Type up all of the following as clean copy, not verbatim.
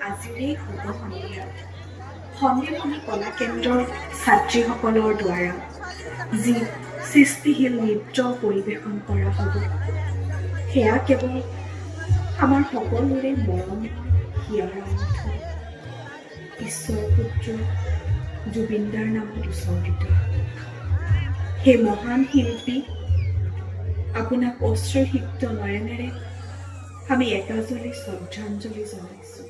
আজিৰে শুভ সন্ধিয়া সন্দেহনী কলা কেন্দ্ৰৰ ছাত্ৰীসকলৰ দ্বাৰা যি সৃষ্টিশীল নৃত্য পৰিৱেশন কৰা হ'ব, সেয়া কেৱল আমাৰ সকলোৰে মৰম হিয়াৰ অৰ্থ ঈশ্বৰ পুত্ৰ জুবিনদাৰ নামত উৎসৰ্গিত। সেই মহান শিল্পী আপোনাক অশ্ৰুসিক্ত নয়নেৰে আমি একাজলি শ্ৰদ্ধাঞ্জলি জনাইছোঁ।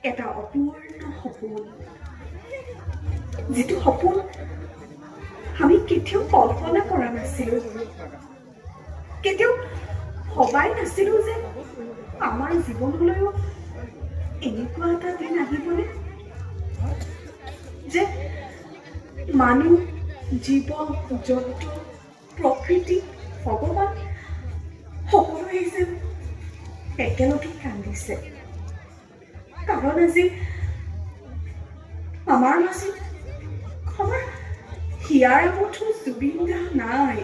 এটা অপূৰ্ণ সপোন, যিটো সপোন আমি কেতিয়াও কল্পনা কৰা নাছিলো, কেতিয়াও ভবাই নাছিলো যে আমাৰ জীৱনলৈও এনেকুৱা এটা দিন আহিবনে, যে মানুহ, জীৱ জন্তু, প্ৰকৃতি, ভগৱান সকলোৱে যেন একেলগে কান্দিছে। কাৰণ আজি আমাৰ মাজত আমাৰ হিয়াৰ মুঠো জুবিন দা নাই।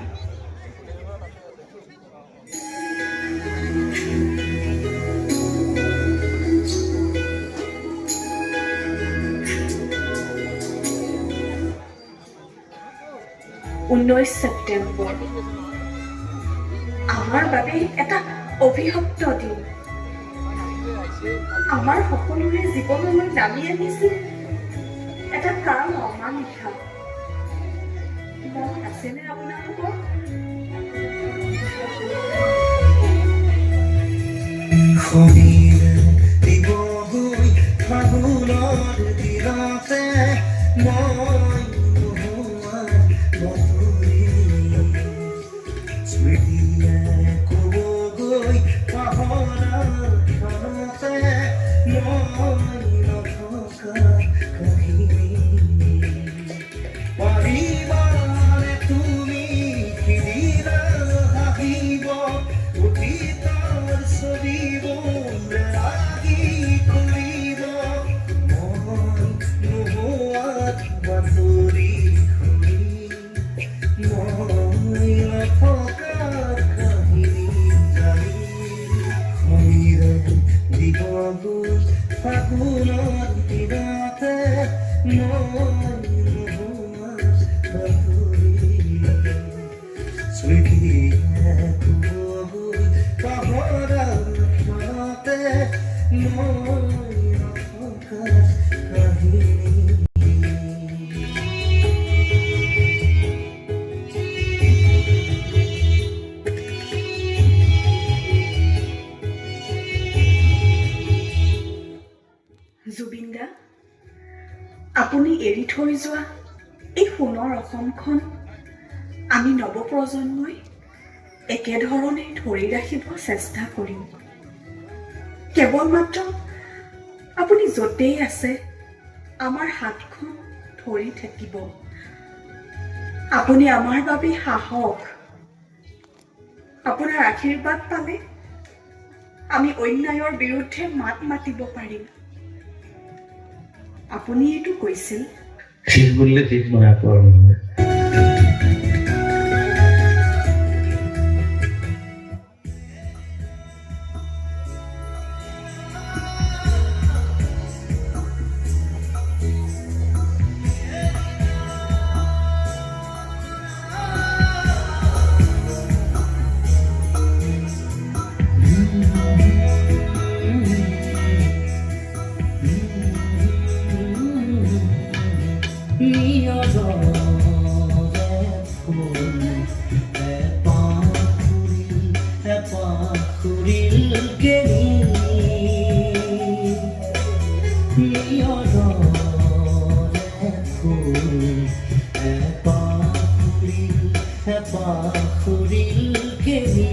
ছেপ্টেম্বৰ আমাৰ বাবে এটা অভিশপ্ত দিন। আমাৰ সকলোৰে জীৱনলৈ নামি আনিছিল এটা কাল অমানিশা। মনত আছেনে আপোনালোকৰ? জুবিন দা, আপুনি এৰি থৈ যোৱা এই সোণৰ অসমখন আমি নৱপ্ৰজন্মই একেধৰণে ধৰি ৰাখিব চেষ্টা কৰিম। কেৱল মাত্ৰ আপুনি য'তেই আছে আমাৰ হাতখন ধৰি থাকিব। আপুনি আমাৰ বাবে সাহস। আপোনাৰ আশীৰ্বাদ পালে আমি অন্যায়ৰ বিৰুদ্ধে মাত মাতিব পাৰিম। আপুনি এইটো কৈছিল। ঠিক বললে ঠিক নয় আপু। পাখরিল কেনি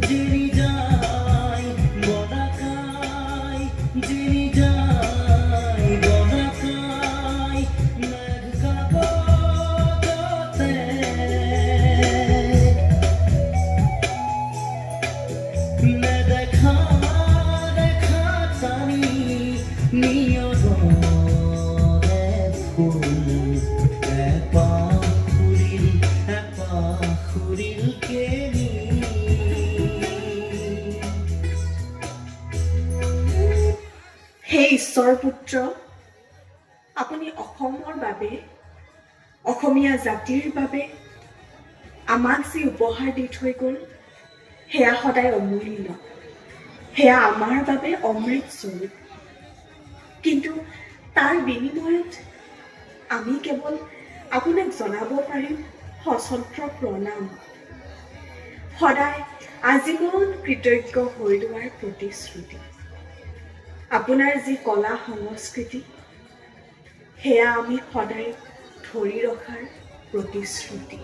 জেরি যায় বদাকাই জেরি যায় বদাকাই মেঘ কাগজতে নে দেখা দেখা টানি নিয়রে ফুল পাখরিল কেনি হে ঈশ্বৰ পুত্ৰ, আপুনি অসমৰ বাবে, অসমীয়া জাতিৰ বাবে আমাক যি উপহাৰ দি থৈ গ'ল, সেয়া সদায় অমূল্য, সেয়া আমাৰ বাবে অমৃত স্বৰূপ। কিন্তু তাৰ বিনিময়ত আমি কেৱল আপোনাক জনাব পাৰিম সশ্ৰদ্ধ প্ৰণাম, সদায় আজীৱন কৃতজ্ঞ হৈ লোৱাৰ প্ৰতিশ্ৰুতি। আপোনাৰ যি কলা সংস্কৃতি, সেয়া আমি সদায় ধৰি ৰখাৰ প্ৰতিশ্ৰুতি।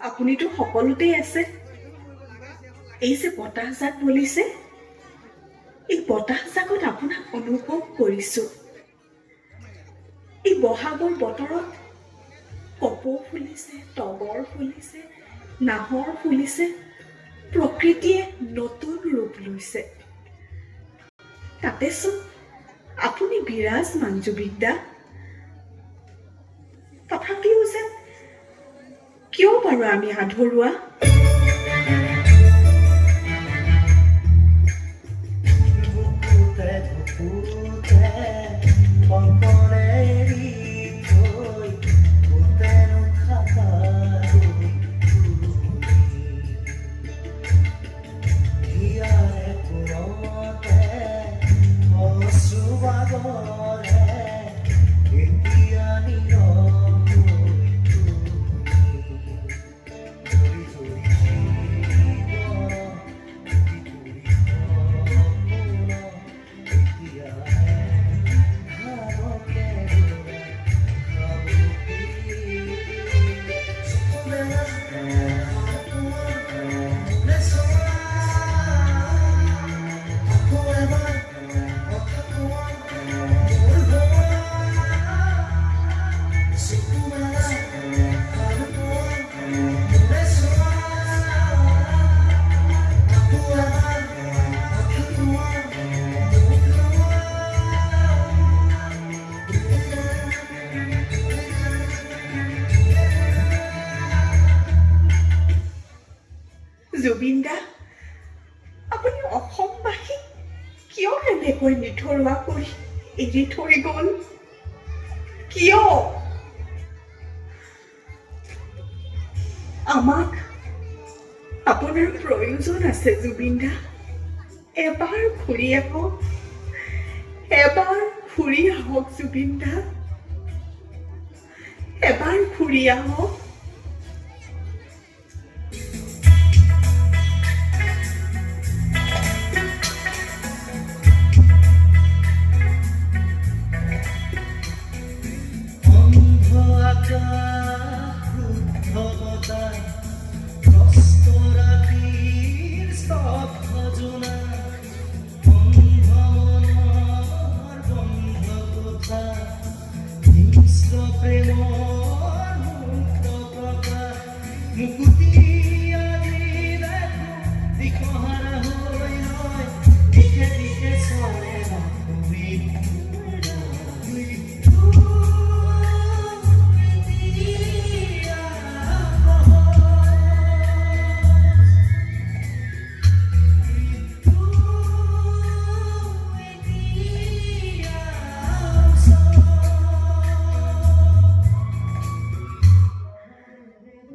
আপুনিতো সকলোতেই আছে। এই যে বতাহজাক বলিছে, এই বতাহজাকত আপোনাক অনুভৱ কৰিছো। এই বহাগৰ বতৰত কপৌ ফুলিছে, তগৰ ফুলিছে, নাহৰ ফুলিছে, প্ৰকৃতিয়ে নতুন ৰূপ লৈছে। তাতেচোন আপুনি বিৰাজমান জুবিনদা। তথাপিও যেন কিয় বাৰু আমি আধৰুৱা? জুবিনদা, আপুনি অসমবাসী কিয় এনেকৈ নিথৰুৱা কৰি এৰি থৈ গ'ল? কিয়? আমাক আপোনাৰ প্ৰয়োজন আছে জুবিনদা। এবাৰ ঘূৰি আহক, এবাৰ ঘূৰি আহক জুবিনদা, এবাৰ ঘূৰি আহক। প্ৰেম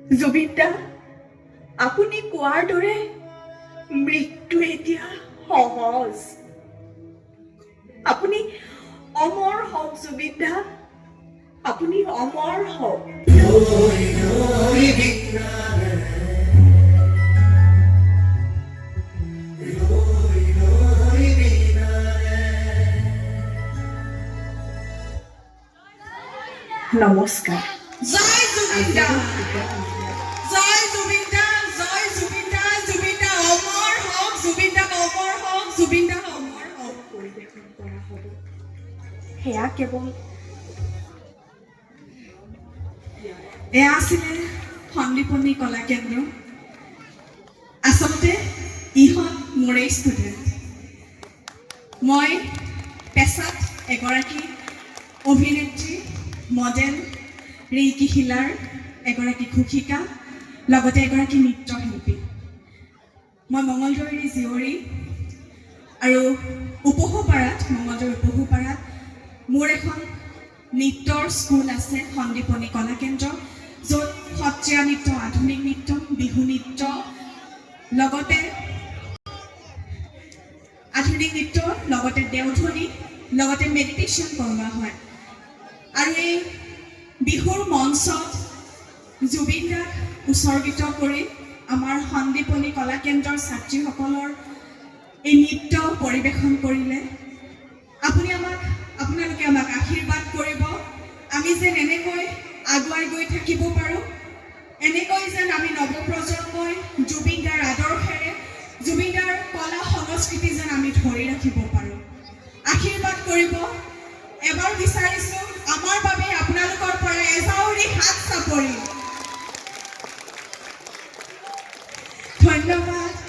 জুবিন দা, আপুনি কোৱাৰ দৰে মৃত্যু এতিয়া সহজ। আপুনি অমৰ হওক জুবিন দা, আপুনি অমৰ হওক। নমস্কাৰ। জয় জুবিন দা, জয় জুবিন দা, জয় জুবিন দা, জুবিন দা অমৰ হওক, জুবিন দা অমৰ হওক, জুবিন দা অমৰ হওক। পৰিৱেশন কৰা হ'ব সেয়া কেৱল এয়া আছিলে সন্দীপনী কলা কেন্দ্ৰ। আচলতে ইহঁত মোৰেই ষ্টুডেণ্ট। মই পেছাত এগৰাকী অভিনেত্ৰী, মডেল, ৰিকি হিলাৰ এগৰাকী ঘোষিকা, লগতে এগৰাকী নৃত্যশিল্পী। মই মঙলদৈৰ জীয়ৰী আৰু মঙলদৈৰ উপহুপাৰাত মোৰ এখন নৃত্যৰ স্কুল আছে, সন্দীপনী কলা কেন্দ্ৰ, য'ত সত্ৰীয়া নৃত্য, আধুনিক নৃত্য, বিহু নৃত্য, লগতে দেওধনী, লগতে মেডিটেশ্যন কৰোৱা হয়। আৰু এই বিহুৰ মঞ্চত জুবিন দাক উৎসৰ্গিত কৰি আমাৰ সন্দীপনী কলা কেন্দ্ৰৰ ছাত্ৰীসকলৰ এই নৃত্য পৰিৱেশন কৰিলে আপোনালোকে আমাক আশীৰ্বাদ কৰিব। আমি যেন এনেকৈ আগুৱাই গৈ থাকিব পাৰোঁ, এনেকৈ যেন আমি নৱপ্ৰজন্মই জুবিন দাৰ আদৰ্শেৰে জুবিন দাৰ কলা সংস্কৃতি যেন আমি ধৰি ৰাখিব পাৰোঁ। আশীৰ্বাদ কৰিব। এবাৰ বিচাৰিছোঁ আমাৰ বাবে আপোনালোকৰ পৰা এজাউৰি হাত চাপৰি। ধন্যবাদ।